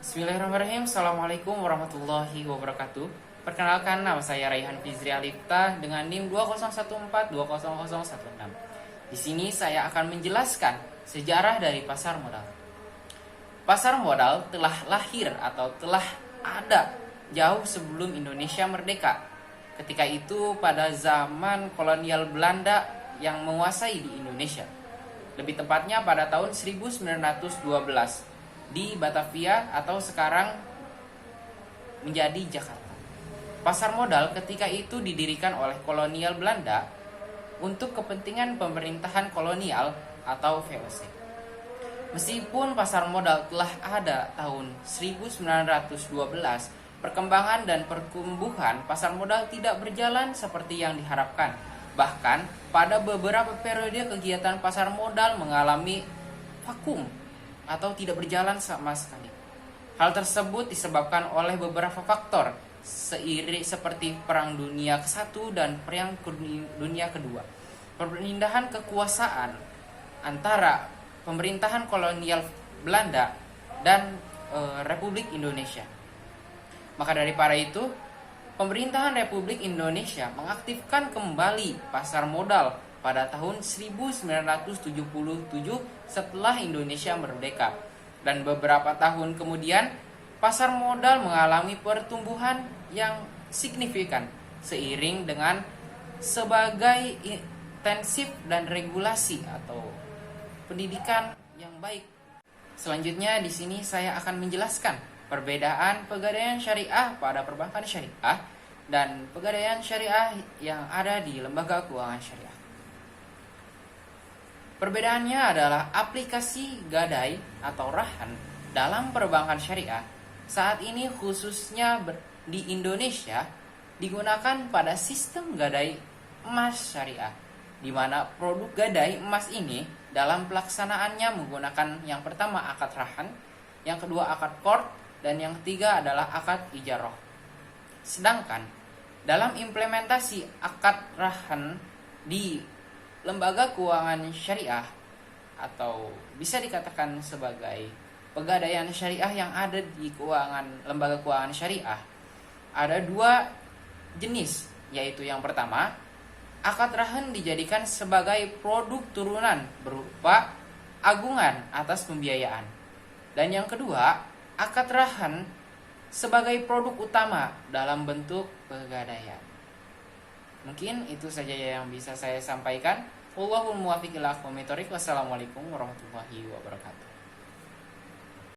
Bismillahirrahmanirrahim. Assalamualaikum warahmatullahi wabarakatuh. Perkenalkan, nama saya Raihan Fizri Alifta dengan NIM 201420016. Di sini saya akan menjelaskan sejarah dari pasar modal. Pasar modal telah lahir atau telah ada jauh sebelum Indonesia merdeka. Ketika itu pada zaman kolonial Belanda yang menguasai di Indonesia. Lebih tepatnya pada tahun 1912 di Batavia atau sekarang menjadi Jakarta. Pasar modal ketika itu didirikan oleh kolonial Belanda untuk kepentingan pemerintahan kolonial atau VOC. Meskipun pasar modal telah ada tahun 1912, perkembangan dan pertumbuhan pasar modal tidak berjalan seperti yang diharapkan. Bahkan pada beberapa periode kegiatan pasar modal mengalami vakum atau tidak berjalan sama sekali. Hal tersebut disebabkan oleh beberapa faktor seperti Perang Dunia ke-1 dan Perang Dunia ke-2. Perpindahan kekuasaan antara pemerintahan kolonial Belanda dan Republik Indonesia. Maka daripada itu, pemerintahan Republik Indonesia mengaktifkan kembali pasar modal pada tahun 1977 setelah Indonesia merdeka. Dan beberapa tahun kemudian, pasar modal mengalami pertumbuhan yang signifikan seiring dengan sebagai intensif dan regulasi atau pendidikan yang baik. Selanjutnya di sini saya akan menjelaskan perbedaan pegadaian syariah pada perbankan syariah dan pegadaian syariah yang ada di lembaga keuangan syariah. Perbedaannya adalah aplikasi gadai atau rahan dalam perbankan syariah saat ini khususnya di Indonesia digunakan pada sistem gadai emas syariah, di mana produk gadai emas ini dalam pelaksanaannya menggunakan yang pertama akad rahan, yang kedua akad qard, dan yang ketiga adalah akad ijarah. Sedangkan dalam implementasi akad rahan di lembaga keuangan syariah atau bisa dikatakan sebagai pegadaian syariah yang ada di lembaga keuangan syariah, ada dua jenis, yaitu yang pertama, akad rahan dijadikan sebagai produk turunan berupa agungan atas pembiayaan. Dan yang kedua, akad rahan sebagai produk utama dalam bentuk pegadaian. Mungkin itu saja yang bisa saya sampaikan. Wallahul muwaffiq ila aqwamit thoriq. Wassalamualaikum warahmatullahi wabarakatuh.